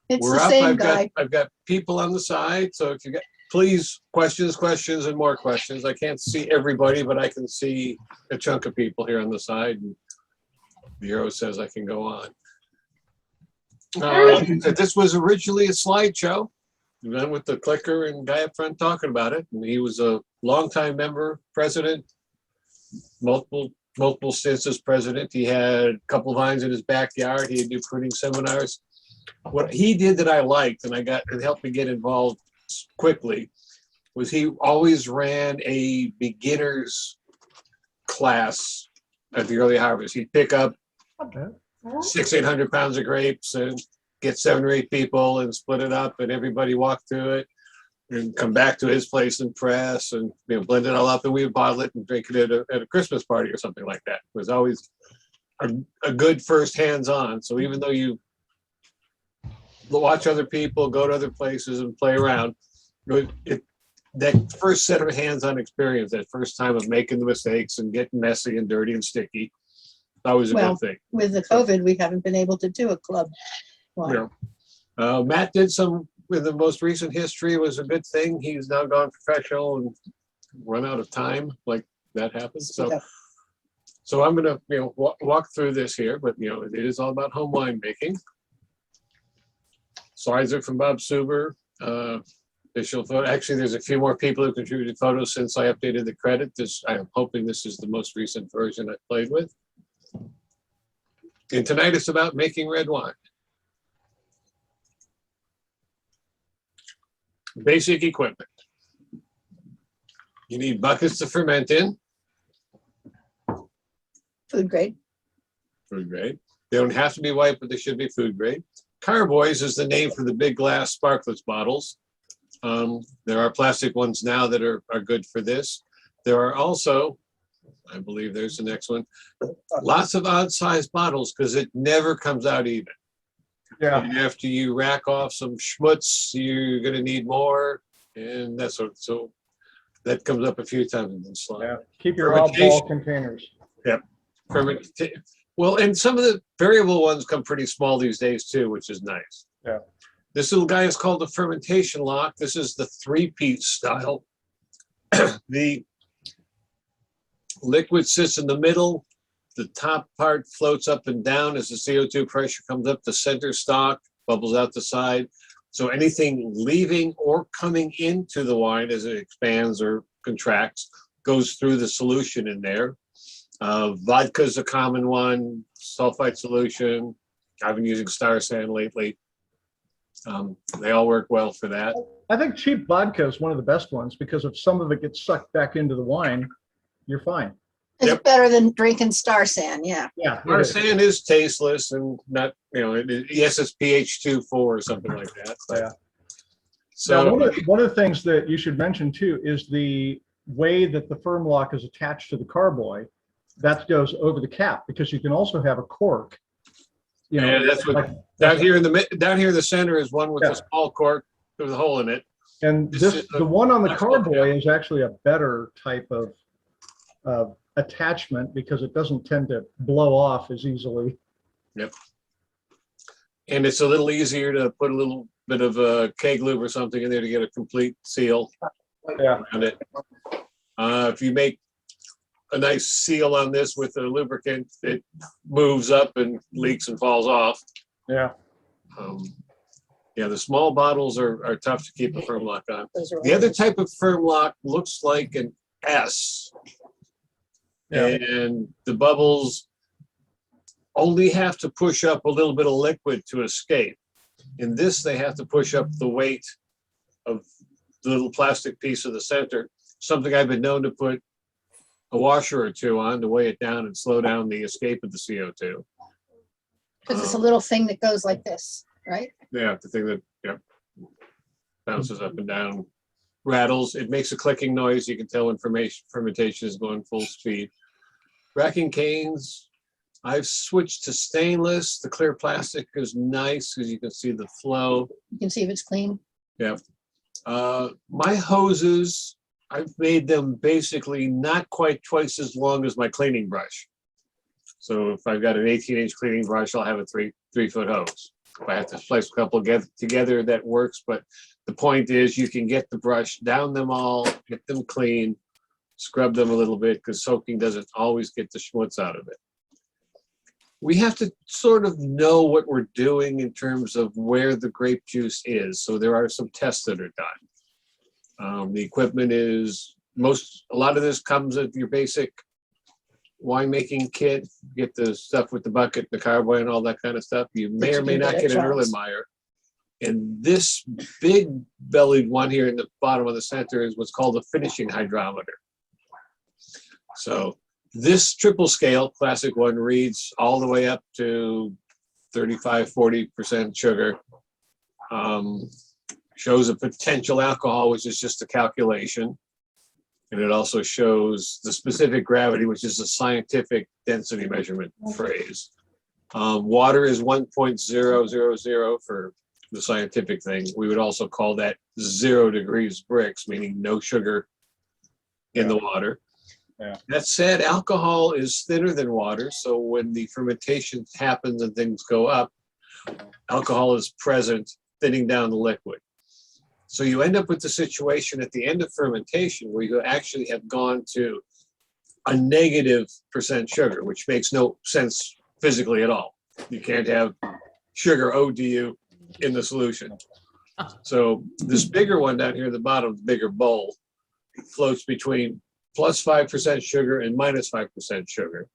It's We're the up. same guy. I've got people on the side. So if you get, please, questions, and more questions. I can't see everybody, but I can see a chunk of people here on the side. And the arrow says I can go on. This was originally a slideshow. Then with the clicker and guy up front talking about it. And he was a longtime member, president, multiple stints as president. He had a couple of vines in his backyard. He would do pruning seminars. What he did that I liked, and it helped me get involved quickly, was he always ran a beginner's class at the early harvest. He'd pick up 600-800 pounds of grapes and get 7 or 8 people and split it up, and everybody walk through it and come back to his place and press and blend it all up, and we would bottle it and drink it at a Christmas party or something like that. It was always a good first hands-on. So even though you watch other people, go to other places and play around, that first set of hands-on experience, that first time of making the mistakes and getting messy and dirty and sticky, that was a good thing. With the COVID, we haven't been able to do a club. Matt did some with the most recent history. It was a good thing. He's now gone professional and run out of time, like that happens. So I'm going to walk through this here, but it is all about home wine making. Slides are from Bob Suber. Official photo. Actually, there's a few more people who contributed photos since I updated the credit. I'm hoping this is the most recent version I played with. And tonight it's about making red wine. Basic equipment. You need buckets to ferment in. Food grade. Food grade. They don't have to be white, but they should be food grade. Carboys is the name for the big glass sparklets bottles. There are plastic ones now that are good for this. There are also, I believe there's the next one, lots of odd sized bottles because it never comes out even. Yeah. And after you rack off some schmutz, you're going to need more, and that's so that comes up a few times in the slide. Yeah. Keep your oddball containers. Yep. Well, and some of the variable ones come pretty small these days too, which is nice. Yeah. This little guy is called the fermentation lock. This is the 3-piece style. The liquid sits in the middle. The top part floats up and down as the CO2 pressure comes up. The center stock bubbles out the side. So anything leaving or coming into the wine as it expands or contracts goes through the solution in there. Vodka is a common one, sulfite solution. I've been using Star San lately. They all work well for that. I think cheap vodka is one of the best ones because if some of it gets sucked back into the wine, you're fine. It's better than drinking Star San, yeah. Yeah. Star San is tasteless and not, yes, it's pH 2.4 or something like that. But, Yeah. So now, one of the things that you should mention too is the way that the firm lock is attached to the carboy. That goes over the cap because you can also have a cork. Yeah, that's what down here in the center is one with a small cork with a hole in it. And the one on the carboy is actually a better type of attachment because it doesn't tend to blow off as easily. Yep. And it's a little easier to put a little bit of keg lube or something in there to get a complete seal around it. If you make a nice seal on this with a lubricant, it moves up and leaks and falls off. Yeah. The small bottles are tough to keep a firm lock on. The other type of firm lock looks like an S. Yeah. And the bubbles only have to push up a little bit of liquid to escape. In this, they have to push up the weight of the little plastic piece of the center, something I've been known to put a washer or two on to weigh it down and slow down the escape of the CO2. Because it's a little thing that goes like this, right? Yeah, the thing that bounces up and down, rattles. It makes a clicking noise. You can tell when fermentation is going full speed. Racking canes, I've switched to stainless. The clear plastic is nice because you can see the flow. You can see if it's clean. Yeah. My hoses, I've made them basically not quite twice as long as my cleaning brush. So if I've got an 18-inch cleaning brush, I'll have a 3-foot hose. If I have to slice a couple together, that works. But the point is you can get the brush, down them all, get them clean, scrub them a little bit because soaking doesn't always get the schmutz out of it. We have to sort of know what we're doing in terms of where the grape juice is. So there are some tests that are done. The equipment is a lot of this comes with your basic winemaking kit. You get the stuff with the bucket, the carboy, and all that kind of stuff. You may or may not get an Erlenmeyer. And this big bellied one here in the bottom of the center is what's called a finishing hydrometer. So this triple scale, classic one, reads all the way up to 35–40% sugar. Shows a potential alcohol, which is just a calculation. And it also shows the specific gravity, which is a scientific density measurement phrase. Water is 1.000 for the scientific thing. We would also call that 0 degrees Brix, meaning no sugar in the water. Yeah. That said, alcohol is thinner than water. So when the fermentation happens and things go up, alcohol is present, thinning down the liquid. So you end up with the situation at the end of fermentation where you actually have gone to a -% sugar, which makes no sense physically at all. You can't have sugar owed to you in the solution. So this bigger one down here at the bottom, the bigger bowl, floats between +5% sugar and -5% sugar.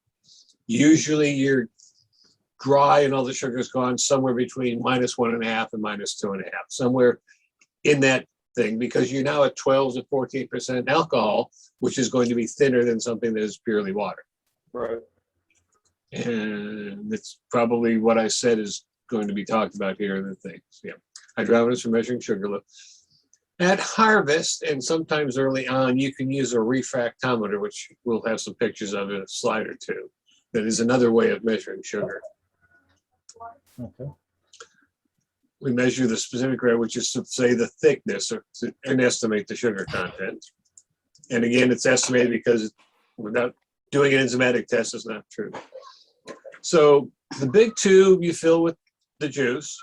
Usually you're dry and all the sugar is gone somewhere between -1.5 and -2.5, somewhere in that thing, because you're now at 12 to 14% alcohol, which is going to be thinner than something that is purely water. Right. And it's probably what I said is going to be talked about here in the things. Yeah. Hydrometers for measuring sugar level. At harvest, and sometimes early on, you can use a refractometer, which we'll have some pictures of in a slide or two. That is another way of measuring sugar. Okay. We measure the specific rate, which is to say the thickness and estimate the sugar content. And again, it's estimated because without doing an enzymatic test is not true. So the big tube you fill with the juice,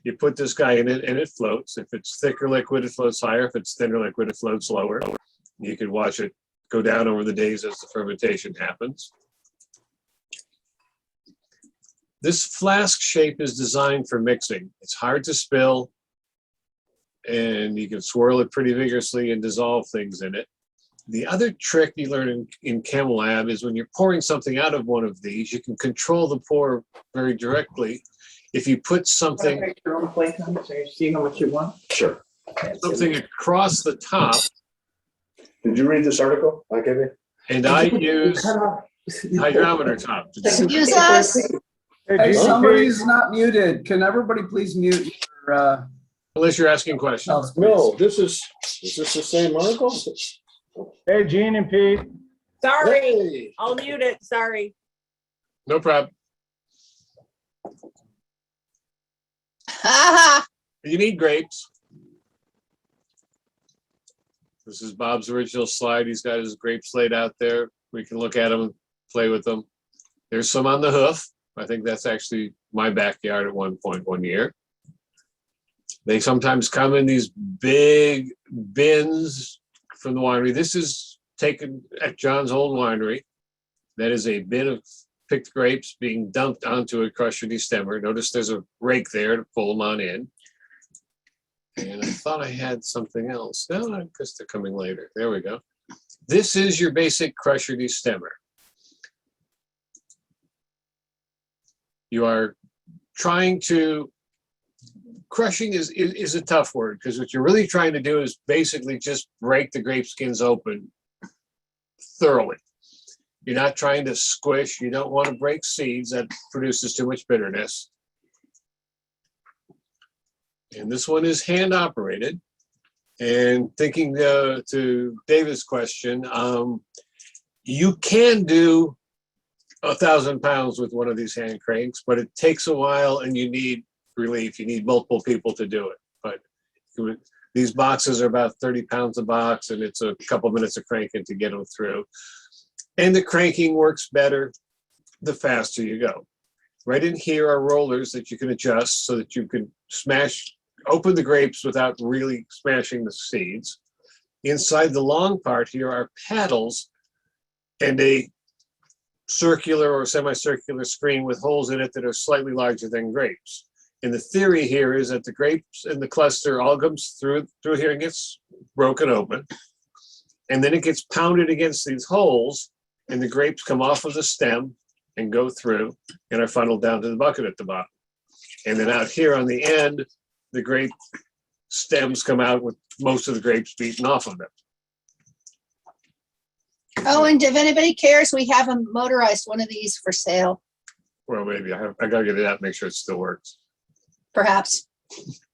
you put this guy in it and it floats. If it's thicker liquid, it floats higher. If it's thinner liquid, it floats lower. You can watch it go down over the days as the fermentation happens. This flask shape is designed for mixing. It's hard to spill, and you can swirl it pretty vigorously and dissolve things in it. The other trick you learn in Chem Lab is when you're pouring something out of one of these, you can control the pour very directly. If you put something, Make your own plate, so you see how much you want. Sure. something across the top, Did you read this article I gave you? and I use hydrometer top. Excuse us? Hey, Hey, GMT, somebody's not muted. Can everybody please mute your, Unless you're asking questions. selves, No, please? is this the same article? hey, Gene and Pete. Sorry, Hey. I'll mute it. Sorry. No problem. Ha You need grapes. This is Bob's original slide. He's got his grapes laid out there. We can look at them, play with them. There's some on the hoof. I think that's actually my backyard at one point one year. They sometimes come in these big bins from the winery. This is taken at John's old winery. That is a bin of picked grapes being dumped onto a crusher destemmer. Notice there's a rake there to pull them on in. And I thought I had something else. No, I guess they're coming later. There we go. This is your basic crusher destemmer. You are trying to, crushing is a tough word, because what you're really trying to do is basically just break the grape skins open thoroughly. You're not trying to squish. You don't want to break seeds. That produces too much bitterness. And this one is hand operated. And thinking to David's question, you can do 1,000 pounds with one of these hand cranks, but it takes a while and you need relief. You need multiple people to do it. But these boxes are about 30 pounds a box, and it's a couple minutes of cranking to get them through. And the cranking works better the faster you go. Right in here are rollers that you can adjust so that you can open the grapes without really smashing the seeds. Inside the long part here are paddles and a circular or semicircular screen with holes in it that are slightly larger than grapes. And the theory here is that the grapes in the cluster all comes through here and gets broken open. And then it gets pounded against these holes and the grapes come off of the stem and go through and are funneled down to the bucket at the bottom. And then out here on the end, the grape stems come out with most of the grapes beaten off of them. Oh, and if anybody cares, we have a motorized one of these for sale, Well, maybe I gotta get it out, make sure it still works. perhaps.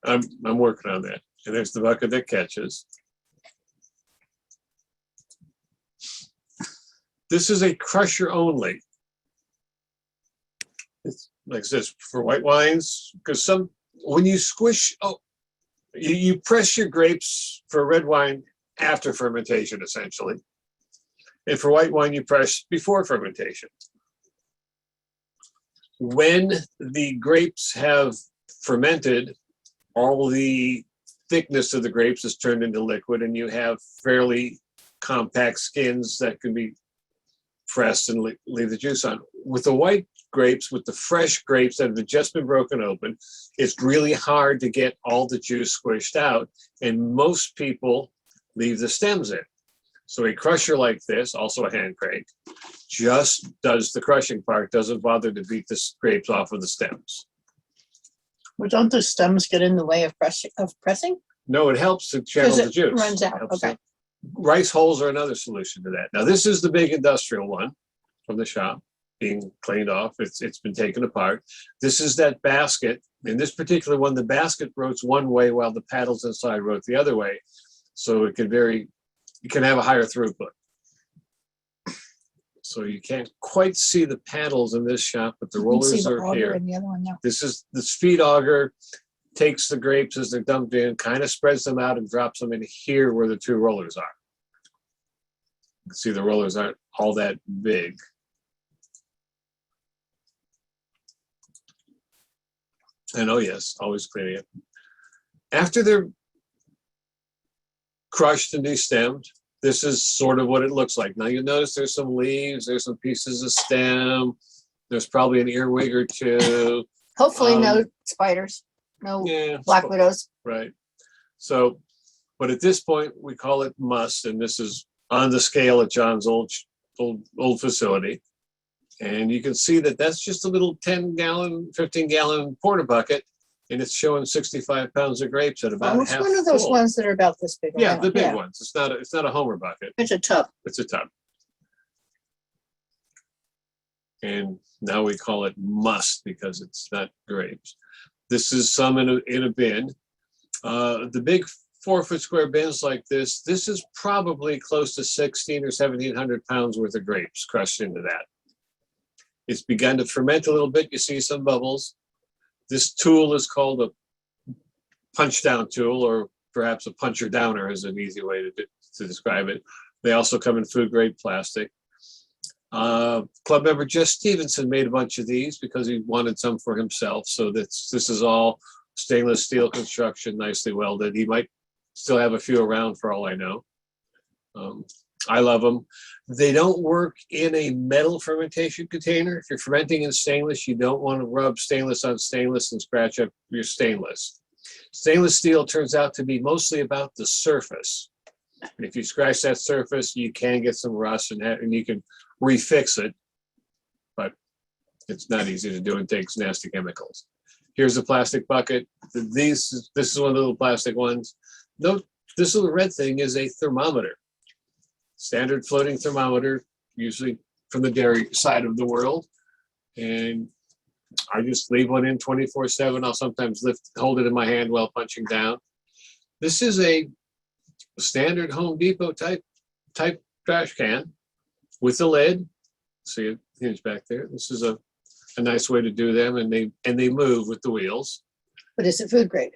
I'm working on that. And there's the bucket that catches. This is a crusher only. It's like this for white wines, because when you squish, you press your grapes for red wine after fermentation, essentially. And for white wine, you press before fermentation. When the grapes have fermented, all the thickness of the grapes is turned into liquid, and you have fairly compact skins that can be pressed and leave the juice on. With the white grapes, with the fresh grapes that have just been broken open, it's really hard to get all the juice squished out, and most people leave the stems in. So a crusher like this, also a hand crank, just does the crushing part, doesn't bother to beat the grapes off of the stems. Well, don't the stems get in the way of pressing? No, it helps to channel Because the it juice. runs out, Helps okay. to- Rice holes are another solution to that. Now, this is the big industrial one from the shop being cleaned off. It's been taken apart. This is that basket. In this particular one, the basket rotates one way while the paddles inside rotate the other way. So it can have a higher throughput. So you can't quite see the paddles in this shop, but the You can see rollers the are auger here. and the other one now. This is the speed auger, takes the grapes as they're dumped in, kind of spreads them out and drops them in here where the two rollers are. You can see the rollers aren't all that big. And oh yes, always cleaning it. After they're crushed and destemmed, this is sort of what it looks like. Now you'll notice there's some leaves, there's some pieces of stem, there's probably an earwig or two. Hopefully no spiders, no Yeah, black widows. right. So, but at this point we call it must, and this is on the scale at John's old facility. And you can see that that's just a little 10-gallon, 15-gallon porta bucket, and it's showing 65 pounds of grapes at about It's half one of those full. ones that are about this big. Yeah, around. the big ones. It's not a Homer bucket. It's a tub. It's a tub. And now we call it must because it's not grapes. This is some in a bin. The big 4-foot square bins like this is probably close to 1,600 or 1,700 pounds worth of grapes crushed into that. It's begun to ferment a little bit. You see some bubbles. This tool is called a punch down tool, or perhaps a puncher downer is an easy way to describe it. They also come in food grade plastic. Club member Jess Stevenson made a bunch of these because he wanted some for himself. So this is all stainless steel construction, nicely welded. He might still have a few around for all I know. I love them. They don't work in a metal fermentation container. If you're fermenting in stainless, you don't want to rub stainless on stainless and scratch up your stainless. Stainless steel turns out to be mostly about the surface. And if you scratch that surface, you can get some rust and you can refix it, but it's not easy to do and takes nasty chemicals. Here's a plastic bucket. This is one of the little plastic ones. Note, this little red thing is a thermometer. Standard floating thermometer, usually from the dairy side of the world. And I just leave one in 24/7. I'll sometimes hold it in my hand while punching down. This is a standard Home Depot type trash can with a lid. See it hinge back there. This is a nice way to do them, and they move with the wheels. But is it food grade?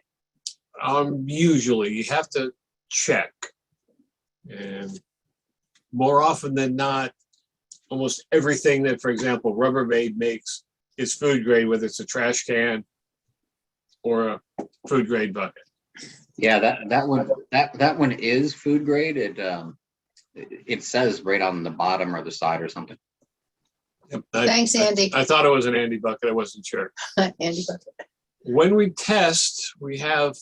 Usually you have to check, and more often than not, almost everything that, for example, Rubbermaid makes is food grade, whether it's a trash can or a food grade bucket. Yeah, that one is food grade. It says right on the bottom or the side or something. Yep, Thanks, Andy. I thought it was an Andy bucket. I wasn't sure. Andy Bucket. When we test, we have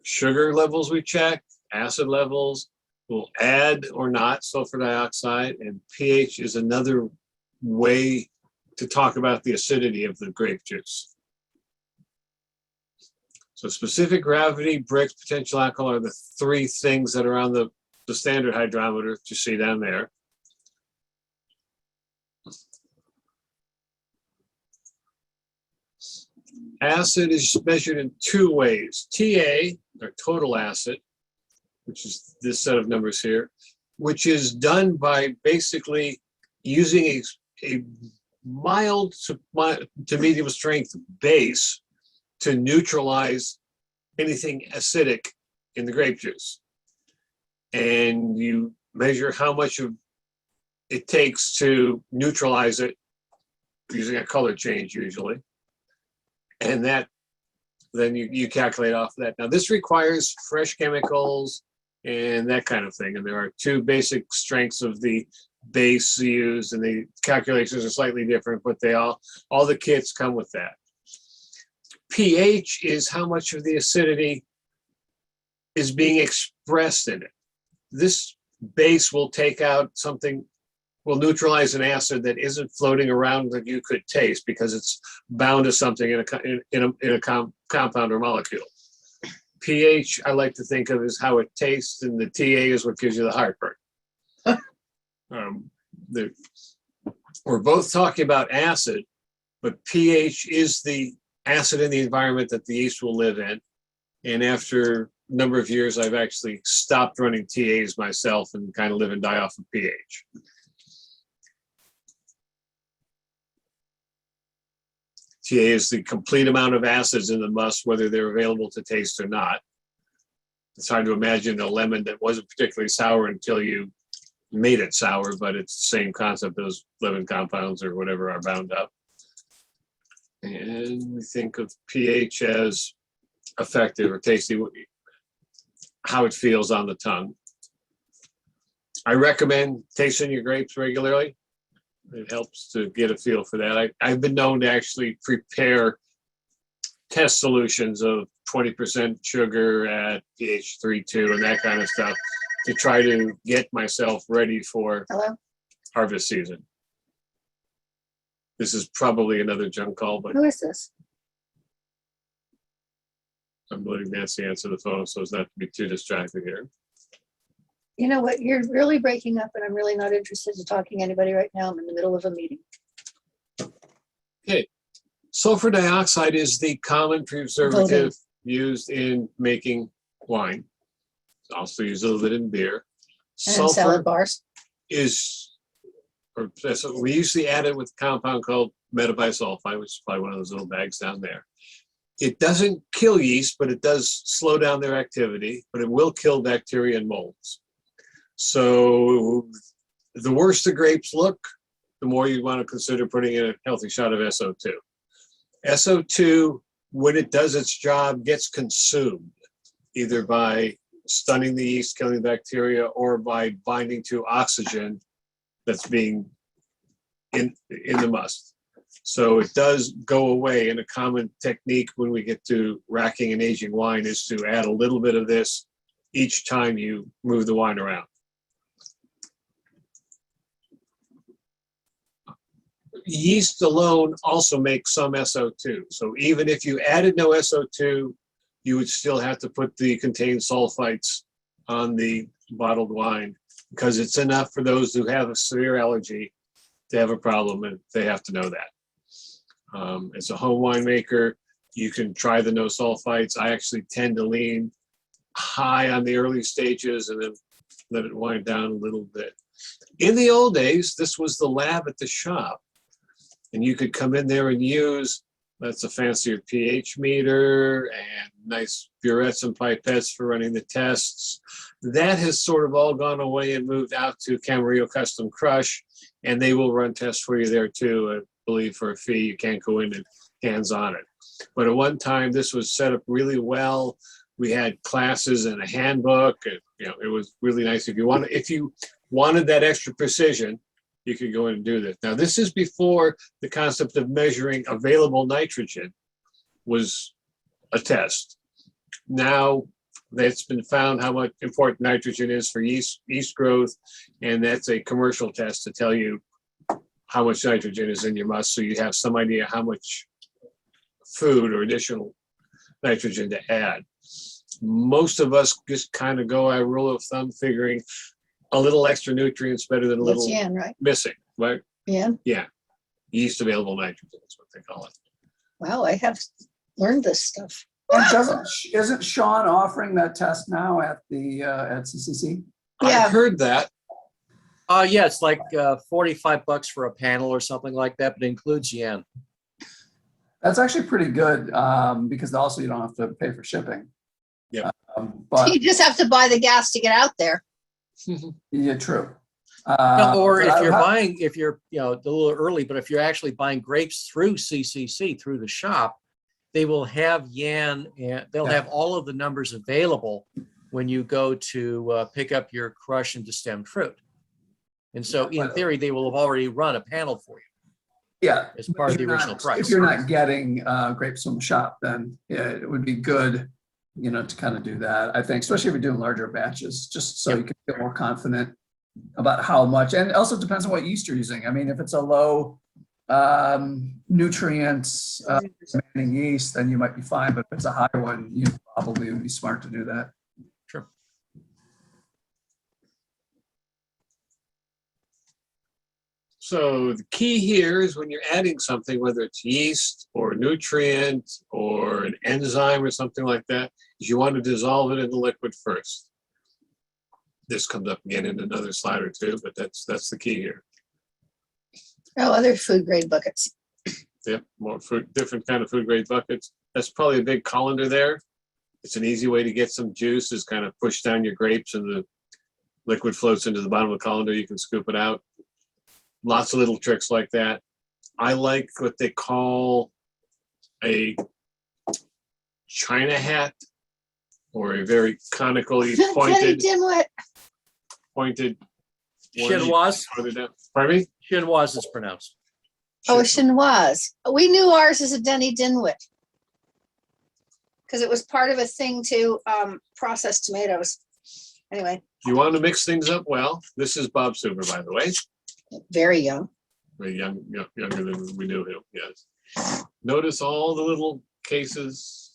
sugar levels we check, acid levels, we'll add or not sulfur dioxide, and pH is another way to talk about the acidity of the grape juice. So specific gravity, Brix, potential alcohol are the three things that are on the standard hydrometer that you see down there. Acid is measured in two ways. TA, or total acid, which is this set of numbers here, which is done by basically using a mild to medium strength base to neutralize anything acidic in the grape juice. And you measure how much of it takes to neutralize it using a color change usually. And that, then you calculate off of that. Now this requires fresh chemicals and that kind of thing. And there are two basic strengths of the base used, and the calculations are slightly different, but they all the kits come with that. pH is how much of the acidity is being expressed in it. This base will take out something, will neutralize an acid that isn't floating around that you could taste because it's bound to something in a compound or molecule. pH, I like to think of as how it tastes, and the TA is what gives you the heartburn. We're both talking about acid, but pH is the acid in the environment that the yeast will live in. And after a number of years, I've actually stopped running TAs myself and kind of live and die off of pH. TA is the complete amount of acids in the must, whether they're available to taste or not. It's hard to imagine a lemon that wasn't particularly sour until you made it sour, but it's the same concept. Those lemon compounds or whatever are bound up. And we think of pH as effective or tasty, how it feels on the tongue. I recommend tasting your grapes regularly. It helps to get a feel for that. I've been known to actually prepare test solutions of 20% sugar at pH 3.2 and that kind of stuff to try to get myself ready for harvest season. This is probably another junk call, but Who is this? I'm letting Nancy answer the phone so as not to be too distracted here. You know what? You're really breaking up, and I'm really not interested in talking to anybody right now. I'm in the middle of a meeting. Okay. Sulfur dioxide is the common preservative used in making wine. It's also used a little bit in beer. And in salad bars. We usually add it with a compound called metabisulfite, which is probably one of those little bags down there. It doesn't kill yeast, but it does slow down their activity, but it will kill bacteria and molds. So the worse the grapes look, the more you want to consider putting in a healthy shot of SO2. SO2, when it does its job, gets consumed either by stunning the yeast, killing the bacteria, or by binding to oxygen that's being in the must. So it does go away, and a common technique when we get to racking and aging wine is to add a little bit of this each time you move the wine around. Yeast alone also makes some SO2. So even if you added no SO2, you would still have to put the contained sulfites on the bottled wine because it's enough for those who have a severe allergy to have a problem, and they have to know that. As a home winemaker, you can try the no sulfites. I actually tend to lean high on the early stages and then let it wind down a little bit. In the old days, this was the lab at the shop. And you could come in there and use, that's a fancier pH meter and nice burettes and pipettes for running the tests. That has sort of all gone away and moved out to Camarillo Custom Crush, and they will run tests for you there too. believe for a fee. You can't go in and hands on it. But at one time, this was set up really well. We had classes and a handbook, and it was really nice. If you wanted that extra precision, you could go in and do this. Now, this is before the concept of measuring available nitrogen was a test. Now it's been found how much important nitrogen is for yeast growth, and that's a commercial test to tell you how much nitrogen is in your must, so you have some idea how much food or additional nitrogen to add. Most of us just kind of go by rule of thumb, figuring a little extra nutrients better than a That's little Jan, right? missing, right? Yeah. Yeah, yeast available nitrogen is what they call it. Wow, I have learned this stuff. And isn't Sean offering that test now at the, at CCC? I Yeah. heard that. Yeah, it's like $45 for a panel or something like that, but it includes yen. That's actually pretty good, because also you don't have to pay for shipping. Yeah. But You just have to buy the gas to get out there. yeah, true. Or but if I- you're buying, a little early, but if you're actually buying grapes through CCC, through the shop, they will have yen, and they'll have all of the numbers available when you go to pick up your crush and destemmed fruit. And so in theory, they will have already run a panel for you Yeah. as part of the If you're original not- price. If you're not getting grapes from the shop, then yeah, it would be good, to kind of do that. I think, especially if you're doing larger batches, just so you can feel more confident about how much. And it also depends on what yeast you're using. I mean, if it's a low nutrients demanding yeast, then you might be fine. But if it's a high one, you probably would be smart to do that. Sure. So the key here is when you're adding something, whether it's yeast or nutrient or an enzyme or something like that, is you want to dissolve it in the liquid first. This comes up again in another slide or two, but that's the key here. Oh, other food grade buckets. Yep, more food, different kind of food grade buckets. That's probably a big colander there. It's an easy way to get some juice, is kind of push down your grapes and the liquid floats into the bottom of the colander. You can scoop it out. Lots of little tricks like that. I like what they call a China hat, or a very conically Kenny pointed Dimwit. one. Chinoise, Pointed out. Pardon me? chinoise is pronounced. Oh, chinoise. We knew ours as a Denny Dinwit. Because it was part of a thing to process tomatoes. Anyway, You want to mix things up well. This is Bob Suber, by the way. very young. Very younger than we knew him, yes. Notice all the little cases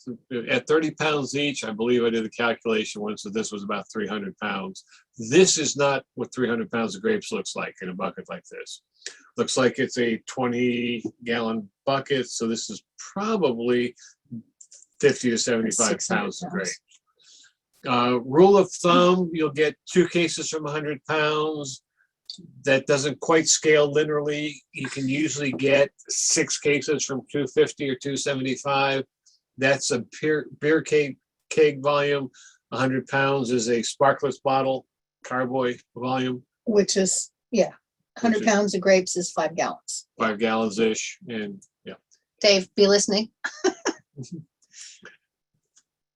at 30 pounds each. I believe I did the calculation once that this was about 300 pounds. This is not what 300 pounds of grapes looks like in a bucket like this. Looks like it's a 20-gallon bucket, so this is probably 50 to 75 600 pounds of pounds. grape. Rule of thumb, you'll get 2 cases from 100 pounds. That doesn't quite scale linearly. You can usually get 6 cases from 250 or 275. That's a beer keg volume. 100 pounds is a sparklets bottle, carboy volume, Which is, 100 pounds of grapes is 5 gallons. 5 gallons-ish, and yeah. Dave, be listening.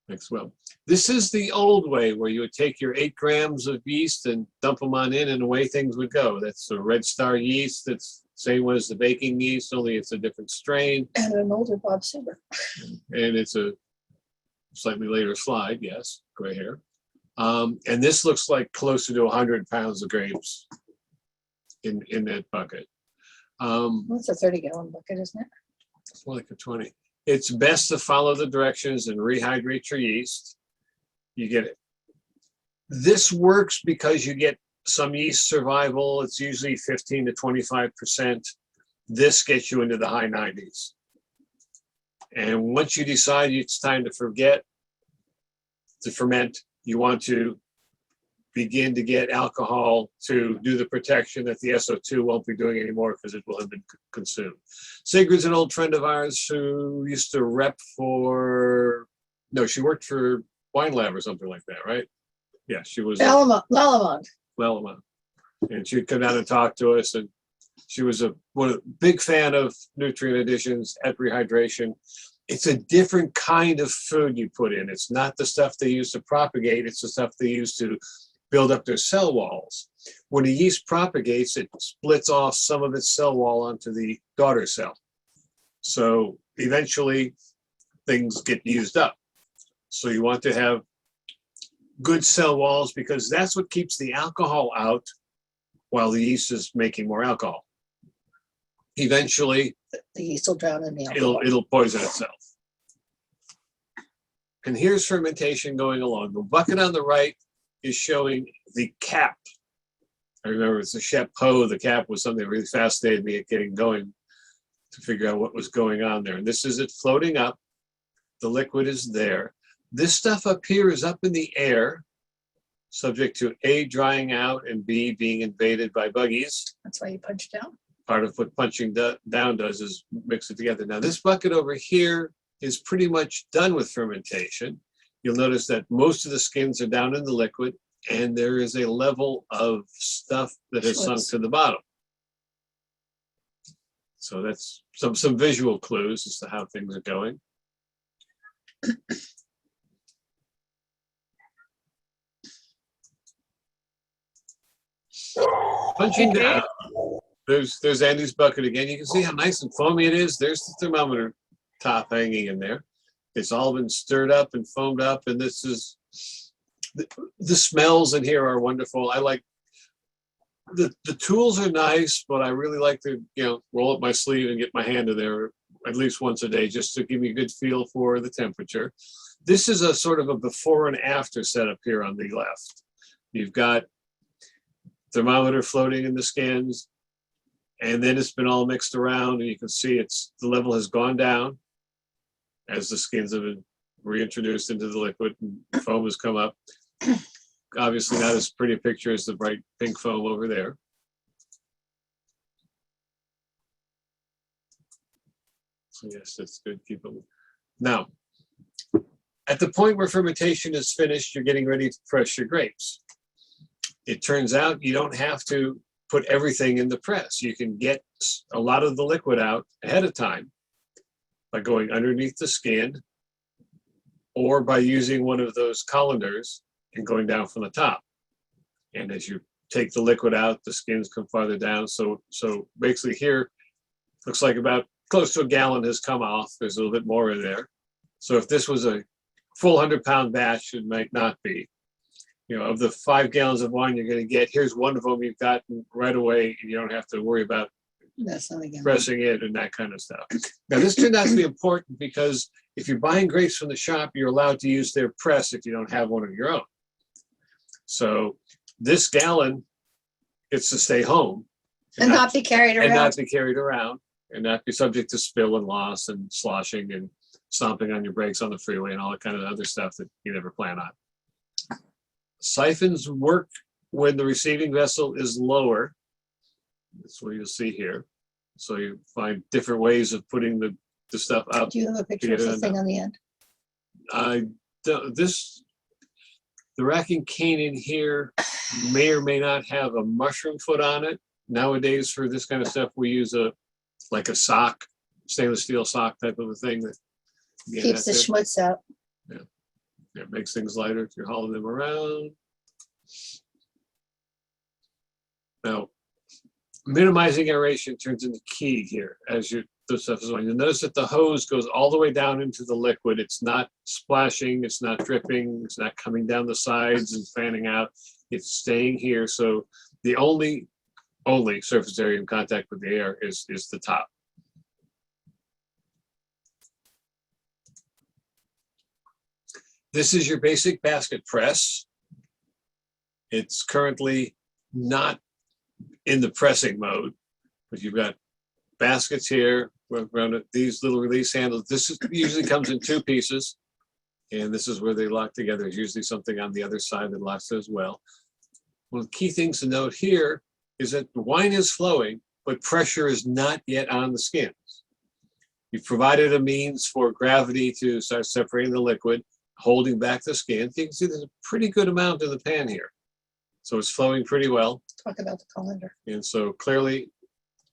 Thanks. Well, this is the old way where you would take your 8 grams of yeast and dump them on in, and away things would go. That's the Red Star yeast. That's the same one as the baking yeast, only it's a different strain. And an older Bob Suber. And it's a slightly later slide, yes, gray hair. And this looks like closer to 100 pounds of grapes in that bucket. That's a 30-gallon bucket, isn't it? It's more like a 20. It's best to follow the directions and rehydrate your yeast. You get it. This works because you get some yeast survival. It's usually 15 to 25%. This gets you into the high 90s. And once you decide it's time to ferment, you want to begin to get alcohol to do the protection that the SO2 won't be doing anymore because it will have been consumed. Sigrid's an old friend of ours who used to rep she worked for Wine Lab or something like that, right? Yeah, she was Lallemont. Lallemont. And she'd come down and talk to us, and She was a big fan of nutrient additions at rehydration. It's a different kind of food you put in. It's not the stuff they use to propagate. It's the stuff they use to build up their cell walls. When a yeast propagates, it splits off some of its cell wall onto the daughter cell. So eventually things get used up. So you want to have good cell walls because that's what keeps the alcohol out while the yeast is making more alcohol. Eventually, The yeast will drown in the alcohol. it'll poison itself. And here's fermentation going along. The bucket on the right is showing the cap. I remember it's a chapeau. The cap was something that really fascinated me at getting going to figure out what was going on there. And this is it floating up. The liquid is there. This stuff up here is up in the air, subject to A, drying out, and B, being invaded by buggies. That's why you punch down. Part of what punching down does is mix it together. Now this bucket over here is pretty much done with fermentation. You'll notice that most of the skins are down in the liquid and there is a level of stuff that has sunk to the bottom. So that's some visual clues as to how things are going. Punching down. There's Andy's bucket again. You can see how nice and foamy it is. There's the thermometer top hanging in there. It's all been stirred up and foamed up, and this is the smells in here are wonderful. I like the tools are nice, but I really like to roll up my sleeve and get my hand in there at least once a day just to give me a good feel for the temperature. This is a sort of a before and after setup here on the left. You've got thermometer floating in the skins, and then it's been all mixed around, and you can see the level has gone down as the skins have been reintroduced into the liquid and foam has come up. Obviously not as pretty a picture as the bright pink foam over there. So yes, that's good. Keep them. Now, at the point where fermentation is finished, you're getting ready to press your grapes. It turns out you don't have to put everything in the press. You can get a lot of the liquid out ahead of time by going underneath the skin or by using one of those colanders and going down from the top. And as you take the liquid out, the skins come farther down. So basically here, looks like about close to a gallon has come off. There's a little bit more in there. So if this was a full 100-pound batch, it might not be. Of the 5 gallons of wine you're going to get, here's one of them you've gotten right away, and you don't have to worry about pressing it and that kind of stuff. Now, this turned out to be important because if you're buying grapes from the shop, you're allowed to use their press if you don't have one of your own. So this gallon gets to stay home And not be carried and around. not be carried around and not be subject to spill and loss and sloshing and stomping on your brakes on the freeway and all that kind of other stuff that you never plan on. Siphons work when the receiving vessel is lower. That's what you'll see here. So you find different ways of putting the stuff out. Do you have a picture of the thing on the end? I don't, the racking cane in here may or may not have a mushroom foot on it. Nowadays for this kind of stuff, we use like a sock, stainless steel sock type of a thing that Keeps the schmutz out. It makes things lighter if you're hauling them around. Now, minimizing aeration turns into key here as the stuff is on. You'll notice that the hose goes all the way down into the liquid. It's not splashing, it's not dripping, it's not coming down the sides and fanning out. It's staying here. So the only surface area in contact with the air is the top. This is your basic basket press. It's currently not in the pressing mode, but you've got baskets here around it, these little release handles. This usually comes in 2 pieces, and this is where they lock together. There's usually something on the other side that locks as well. One of the key things to note here is that the wine is flowing, but pressure is not yet on the skins. You've provided a means for gravity to start separating the liquid, holding back the skin. You can see there's a pretty good amount in the pan here. So it's flowing pretty well. Talk about the colander. And so clearly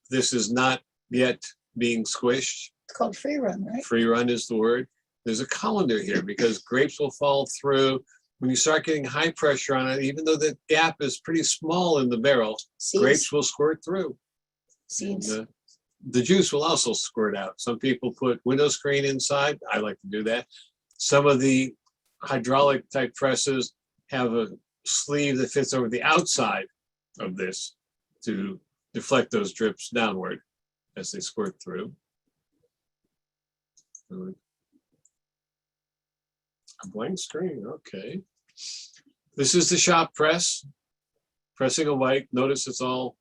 This is not yet being squished. It's called free run, right? Free run is the word. There's a colander here because grapes will fall through. When you start getting high pressure on it, even though the gap is pretty small in the barrel, grapes Seeds, will squirt through. seeds. And, the juice will also squirt out. Some people put window screen inside. I like to do that. Some of the hydraulic type presses have a sleeve that fits over the outside of this to deflect those drips downward as they squirt through. A blank screen, okay. This is the shop press. Pressing a white. Notice it's all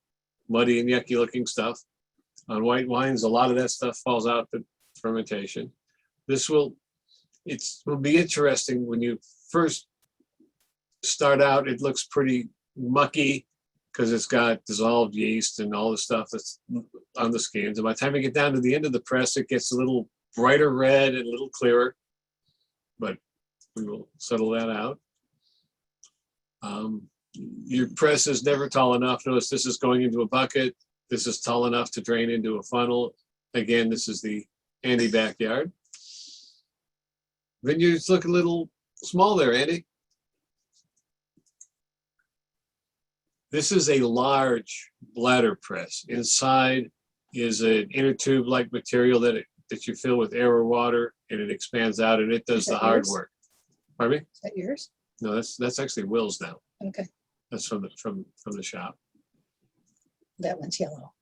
muddy and yucky looking stuff. On white wines, a lot of that stuff falls out the fermentation. This will be interesting when you first start out. It looks pretty mucky because it's got dissolved yeast and all the stuff that's on the skins. And by the time you get down to the end of the press, it gets a little brighter red and a little clearer, but we will settle that out. Your press is never tall enough. Notice this is going into a bucket. This is tall enough to drain into a funnel. Again, this is the Andy backyard. Vineyards look a little small there, Andy. This is a large bladder press. Inside is an inner tube-like material that you fill with air or water, and it expands out, and it does the hard work. Pardon me? Is that yours? No, that's actually Will's now. Okay, That's from the shop. that one's yellow.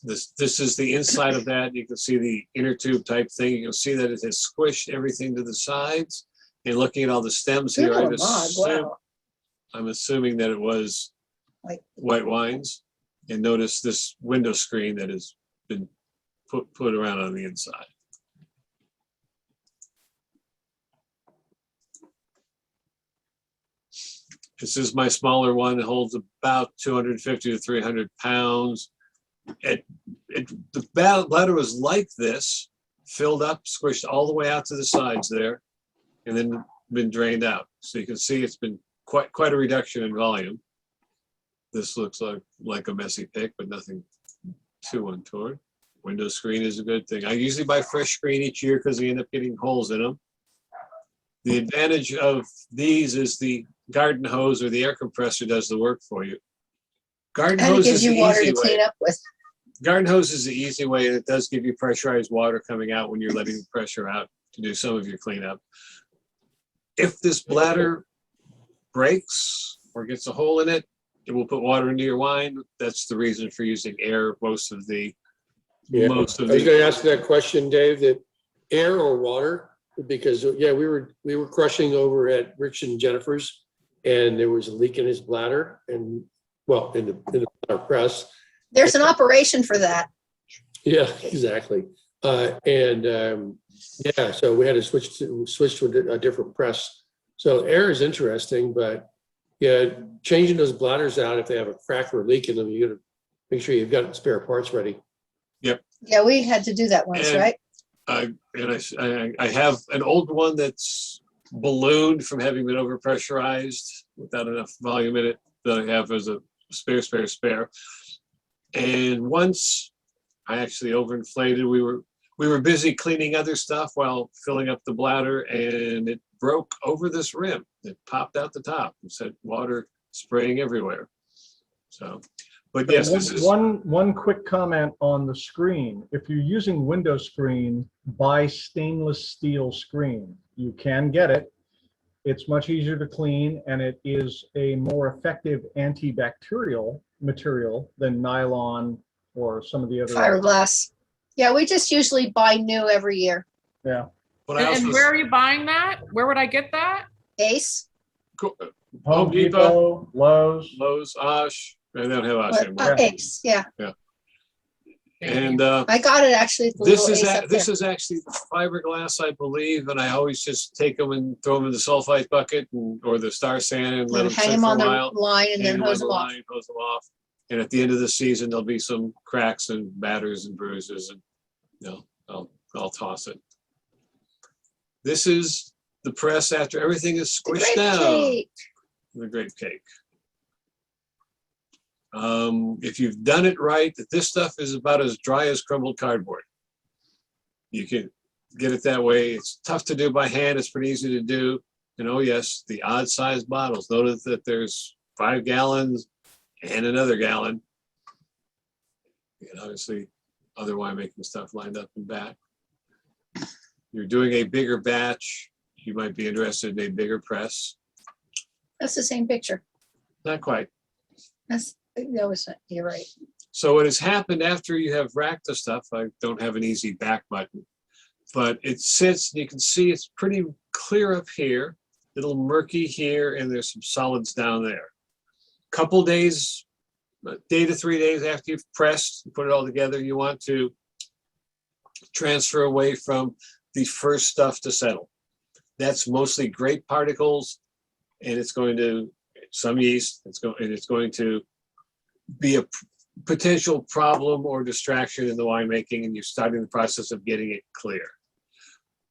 This is the inside of that. You can see the inner tube type thing. You'll see that it has squished everything to the sides. And looking at all the stems here, Good old mug, wow. I'm assuming that it was white wines. And notice this window screen that has been put around on the inside. This is my smaller one. It holds about 250 to 300 pounds. The bladder was like this, filled up, squished all the way out to the sides there, and then been drained out. So you can see it's been quite a reduction in volume. This looks like a messy pick, but nothing too untoward. Window screen is a good thing. I usually buy fresh screen each year because they end up getting holes in them. The advantage of these is the garden hose or the air compressor does the work for you. Garden And it hose gives is you the water easy to clean way. up with. Garden hose is the easy way, and it does give you pressurized water coming out when you're letting the pressure out to do some of your cleanup. If this bladder breaks or gets a hole in it, it will put water into your wine. That's the reason for using air most of the. I was going to ask that question, Dave, that air or water, because yeah, we were crushing over at Rich and Jennifer's, and there was a leak in his bladder, and well, in the bladder press. There's an operation for that. Yeah, exactly. Yeah, so we had to switch to a different press. So air is interesting, but yeah, changing those bladders out if they have a crack or a leak in them, you got to make sure you've got spare parts ready. Yep. Yeah, we had to do that once, And right? I have an old one that's ballooned from having been overpressurized without enough volume in it that I have as a spare. And once I actually overinflated, we were busy cleaning other stuff while filling up the bladder, and it broke over this rim. It popped out the top and said water spraying everywhere. So, but yes, this is one quick comment on the screen. If you're using window screen, buy stainless steel screen. You can get it. It's much easier to clean, and it is a more effective antibacterial material than nylon or some of the other. Fiberglass. Yeah, we just usually buy new every year. Yeah. what I And also where are you buying that? Where would I get that? Ace. Home Depot, Lowe's. Lowe's, Osh, they don't have Osh anymore. Ace, yeah. And I got it actually. at the little Ace up this there. is actually fiberglass, I believe, and I always just take them and throw them in the sulfite bucket or the star sand and let them Hang sit them for a on the while. line and then hang them hose on them the off. line, hose them off. And at the end of the season, there'll be some cracks and batters and bruises, and I'll toss it. This is the press after everything is The squished grape down. cake. The grape cake. If you've done it right, this stuff is about as dry as crumbled cardboard. You can get it that way. It's tough to do by hand. It's pretty easy to do. And oh yes, the odd sized bottles. Notice that there's 5 gallons and another gallon. And obviously other winemaking stuff lined up in back. You're doing a bigger batch. You might be interested in a bigger press. That's the same picture. Not quite. You're right. So what has happened after you have racked the stuff, I don't have an easy back button, but it sits and you can see it's pretty clear up here, a little murky here, and there's some solids down there. Couple days, a day to 3 days after you've pressed and put it all together, you want to transfer away from the first stuff to settle. That's mostly grape particles, and it's going to, some yeast, it's going to be a potential problem or distraction in the winemaking, and you're starting the process of getting it clear.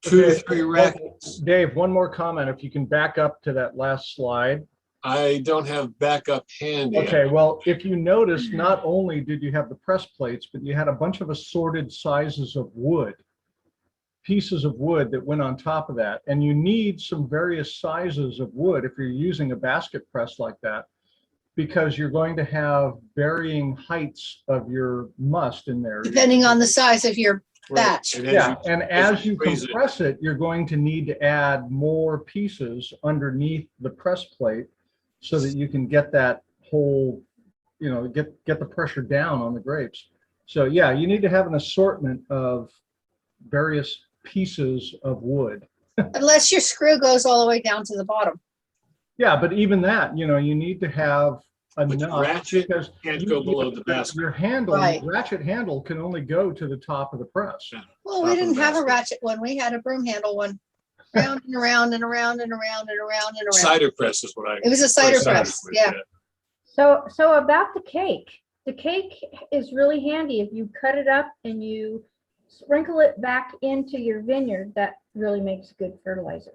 2 to 3 rackets. Dave, one more comment. If you can back up to that last slide. I don't have backup handy. Okay, well, if you notice, not only did you have the press plates, but you had a bunch of assorted sizes of wood, pieces of wood that went on top of that. And you need some various sizes of wood if you're using a basket press like that, because you're going to have varying heights of your must in there. Depending on the size of your batch. And Yeah, and as you freeze it, compress it, you're going to need to add more pieces underneath the press plate so that you can get that whole, get the pressure down on the grapes. So yeah, you need to have an assortment of various pieces of wood. Unless your screw goes all the way down to the bottom. Yeah, but even that, you need to have but the enough, ratchet because can't go below the basket. your handle, Right. ratchet handle can only go to the top of the press. Well, Top we of the didn't have a basket. ratchet one. We had a broom handle one. Round and around and around and around and around and around. Cider press is what I. It was a cider started press, with, yeah. So about the cake is really handy. If you cut it up and you sprinkle it back into your vineyard, that really makes good fertilizer.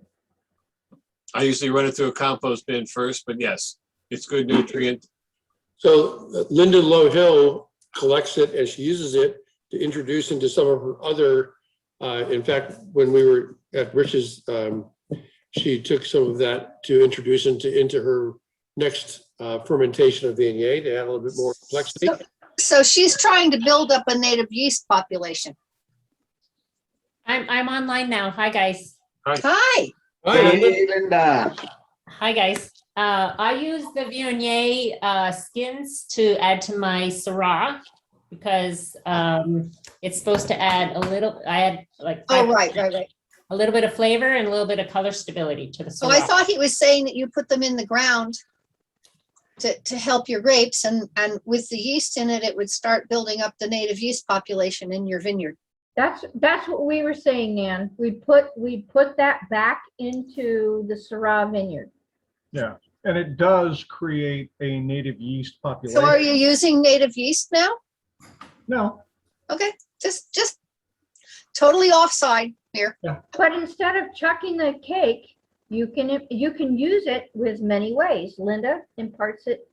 I usually run it through a compost bin first, but yes, it's good nutrient. So Linda Low Hill collects it and she uses it to introduce into some of her other, in fact, when we were at Rich's, she took some of that to introduce into her next fermentation of Viognier to add a little bit more complexity. So she's trying to build up a native yeast population. I'm online now. Hi, guys. Hi. Hi, Linda. Hey, Linda. Hi, guys. I use the Viognier skins to add to my Syrah because it's supposed to add a little, I add like Oh, right. a little bit of flavor and a little bit of color stability to the Syrah. So I thought he was saying that you put them in the ground to help your grapes, and with the yeast in it, it would start building up the native yeast population in your vineyard. That's what we were saying, Nan. We put that back into the Syrah vineyard. Yeah, and it does create a native yeast population. So are you using native yeast now? No. Okay, just totally offside here. But instead of chucking the cake, you can use it with many ways. Linda imparts it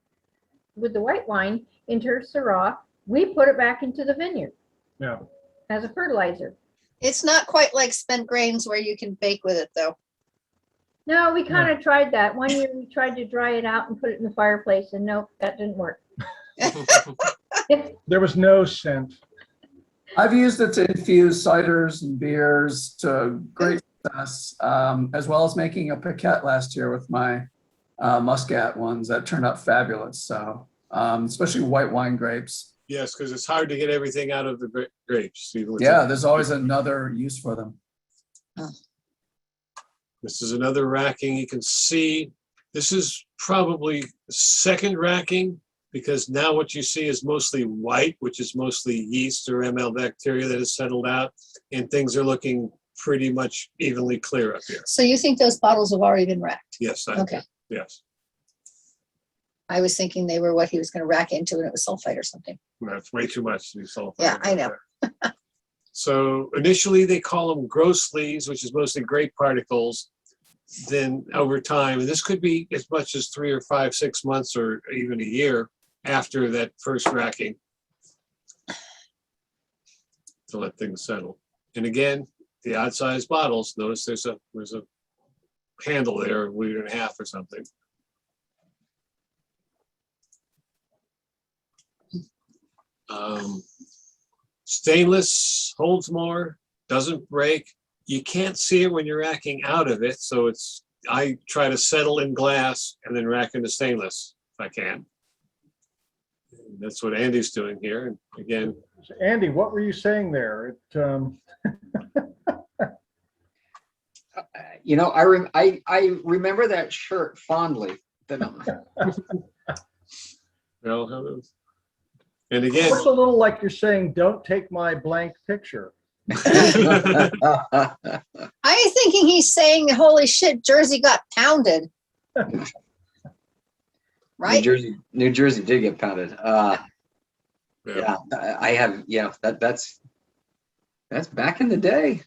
with the white wine into her Syrah. We put it back into the vineyard. Yeah. As a fertilizer. It's not quite like spent grains where you can bake with it, though. No, we kind of tried that. One year we tried to dry it out and put it in the fireplace, and nope, that didn't work. There was no scent. I've used it to infuse ciders and beers to great success, as well as making a piquette last year with my Muscat ones that turned out fabulous. So, especially white wine grapes. Yes, because it's hard to get everything out of the grapes. Even with Yeah, there's always another use for them. This is another racking. You can see this is probably second racking, because now what you see is mostly white, which is mostly yeast or ML bacteria that has settled out, and things are looking pretty much evenly clear up here. So you think those bottles have already been racked? Yes, Okay. yes. I was thinking they were what he was going to rack into, and it was sulfite or something. That's way too much to be sulfite. Yeah, I know. So initially they call them gross lees, which is mostly grape particles. Then over time, and this could be as much as 3 or 5, 6 months or even a year, after that first racking to let things settle. And again, the odd size bottles, notice there's a handle there, a liter and a half or something. Stainless holds more, doesn't break. You can't see it when you're racking out of it. So I try to settle in glass and then rack into stainless if I can. And that's what Andy's doing here. And again, Andy, what were you saying there? You know, I remember that shirt fondly. well, and again, Looks a little like you're saying, don't take my blank picture. I was thinking he's saying, holy shit, Jersey got pounded. Right? New Jersey did get pounded. Yeah, I have. Yeah, that's back in the day.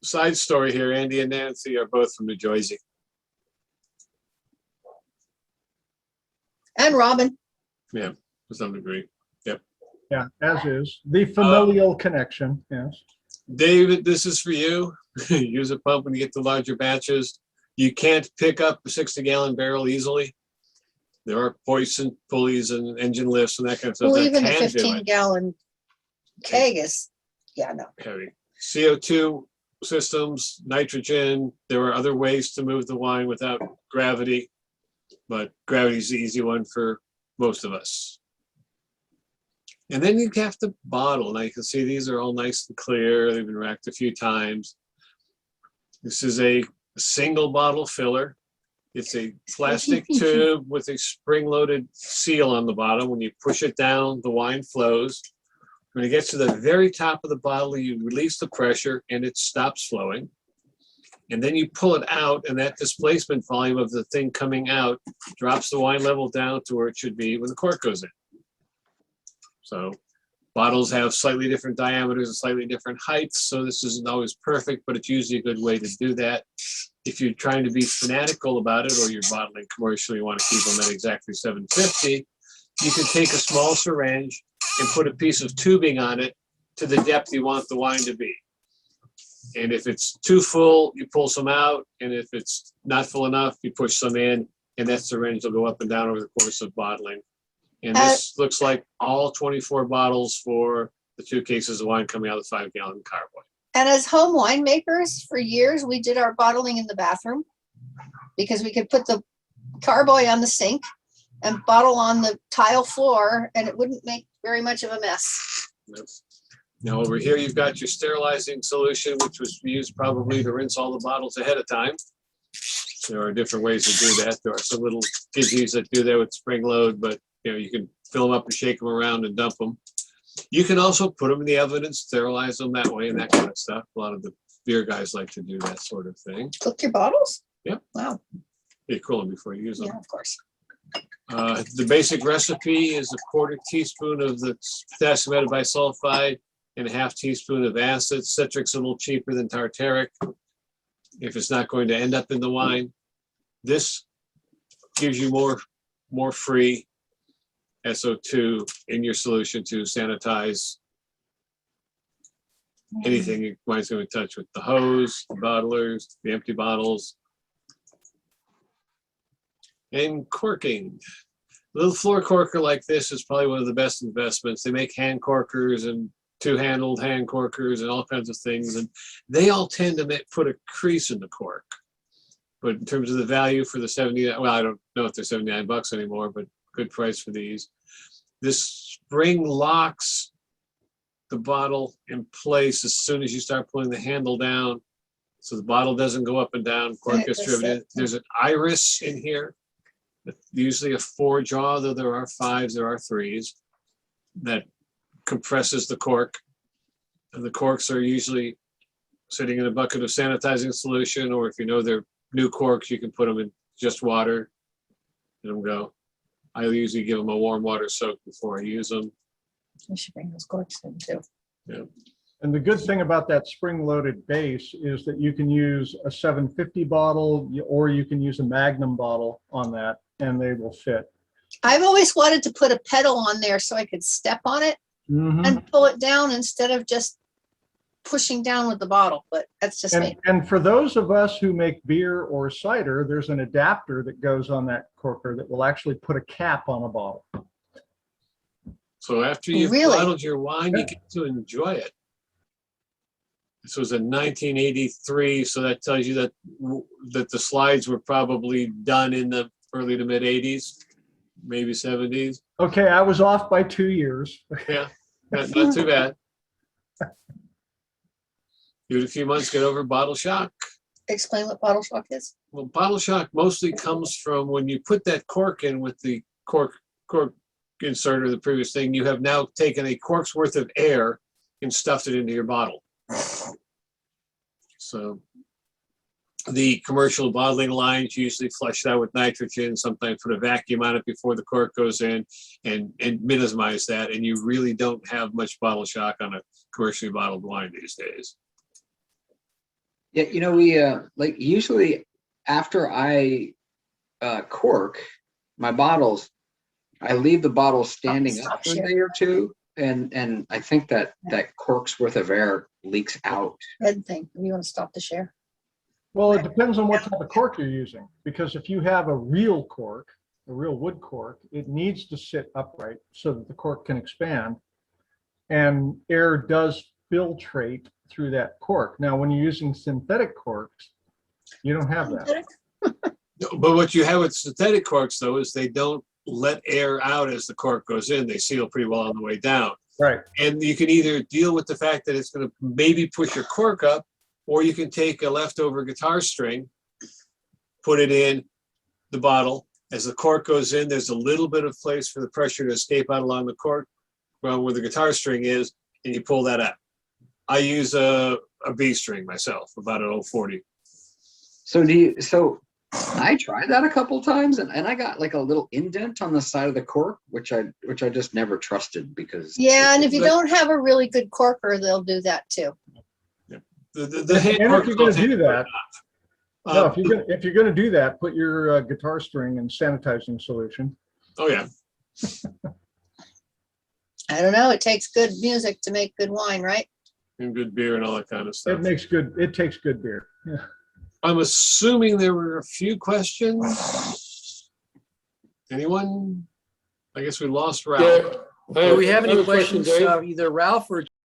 side story here, Andy and Nancy are both from New Jersey. And Robin. Yeah, to some degree. Yep. Yeah, as is the familial connection. Yes. David, this is for you. Use a pump when you get the larger batches. You can't pick up a 60-gallon barrel easily. There are hoists, pulleys, and engine lifts and that kind of stuff. Well, that even a can do it. 15-gallon keg is, yeah, no. Heavy. CO2 systems, nitrogen. There are other ways to move the wine without gravity, but gravity is the easy one for most of us. And then you have to bottle. Now you can see these are all nice and clear. They've been racked a few times. This is a single bottle filler. It's a plastic tube with a spring-loaded seal on the bottom. When you push it down, the wine flows. When it gets to the very top of the bottle, you release the pressure and it stops flowing. And then you pull it out, and that displacement volume of the thing coming out drops the wine level down to where it should be when the cork goes in. So bottles have slightly different diameters and slightly different heights, so this isn't always perfect, but it's usually a good way to do that. If you're trying to be fanatical about it, or you're bottling commercially, you want to keep them at exactly 750, you can take a small syringe and put a piece of tubing on it to the depth you want the wine to be. And if it's too full, you pull some out, and if it's not full enough, you push some in, and that syringe will go up and down over the course of bottling. And this looks like all 24 bottles for the 2 cases of wine coming out of the 5-gallon carboy. And as home winemakers, for years, we did our bottling in the bathroom because we could put the carboy on the sink and bottle on the tile floor, and it wouldn't make very much of a mess. Yes. Now over here, you've got your sterilizing solution, which was used probably to rinse all the bottles ahead of time. There are different ways to do that. There are some little kiddies that do that with spring load, but you can fill them up and shake them around and dump them. You can also put them in the oven and sterilize them that way and that kind of stuff. A lot of the beer guys like to do that sort of thing. Cook your bottles? Yep. Wow. You cool them before you use them. Yeah, of course. The basic recipe is a 1/4 teaspoon of the potassium bisulfide and a 1/2 teaspoon of acid. Citric's a little cheaper than tartaric if it's not going to end up in the wine. This gives you more free SO2 in your solution to sanitize anything wine's going to touch with the hose, the bottlers, the empty bottles. And corking. A little floor corker like this is probably one of the best investments. They make hand corkers and 2-handled hand corkers and all kinds of things, and they all tend to put a crease in the cork. But in terms of the value for the 70, well, I don't know if they're $79 anymore, but good price for these. This spring locks the bottle in place as soon as you start pulling the handle down, so the bottle doesn't go up and down, cork gets driven in. There's an iris in here, usually a 4-jaw, though there are 5s, there are 3s, that compresses the cork. And the corks are usually sitting in a bucket of sanitizing solution, or if you know they're new corks, you can put them in just water, let them go. I usually give them a warm water soak before I use them. We should bring those corks in too. Yeah. And the good thing about that spring-loaded base is that you can use a 750 bottle, or you can use a Magnum bottle on that, and they will fit. I've always wanted to put a pedal on there so I could step on it Mhm. and pull it down instead of just pushing down with the bottle, but that's just me. And for those of us who make beer or cider, there's an adapter that goes on that corker that will actually put a cap on a bottle. So after you've Really? bottled your wine, you get to enjoy it. This was in 1983, so that tells you that that the slides were probably done in the early to mid 80s, maybe 70s. Okay, I was off by 2 years. Yeah, not too bad. Give it a few months, get over bottle shock. Explain what bottle shock is. Well, bottle shock mostly comes from when you put that cork in with the cork insert or the previous thing, you have now taken a cork's worth of air and stuffed it into your bottle. So the commercial bottling lines usually flush that with nitrogen, sometimes put a vacuum on it before the cork goes in and minimize that. And you really don't have much bottle shock on a commercially bottled wine these days. Yeah, you know, we like usually after I cork my bottles, I leave the bottle standing up for a day or two, and I think that cork's worth of air leaks out. Red thing. You want to stop the share? Well, it depends on what type of cork you're using, because if you have a real cork, a real wood cork, it needs to sit upright so that the cork can expand, and air does filtrate through that cork. Now, when you're using synthetic corks, you don't have that. But what you have with synthetic corks, though, is they don't let air out as the cork goes in. They seal pretty well on the way down. Right. And you can either deal with the fact that it's going to maybe push your cork up, or you can take a leftover guitar string, put it in the bottle. As the cork goes in, there's a little bit of place for the pressure to escape out along the cork, well, where the guitar string is, and you pull that out. I use a B string myself, about an 040. So I tried that a couple times, and I got like a little indent on the side of the cork, which I just never trusted because. Yeah, and if you don't have a really good corker, they'll do that too. The hand And cork if you're going to don't do take that, no, if you're going to do that, put your guitar string in sanitizing solution. Oh yeah. I don't know. It takes good music to make good wine, right? And good beer and all that kind of stuff. It takes good beer. Yeah. I'm assuming there were a few questions. Anyone? I guess we lost Ralph. Yeah. Do we have any I a question, questions, Dave. either Ralph or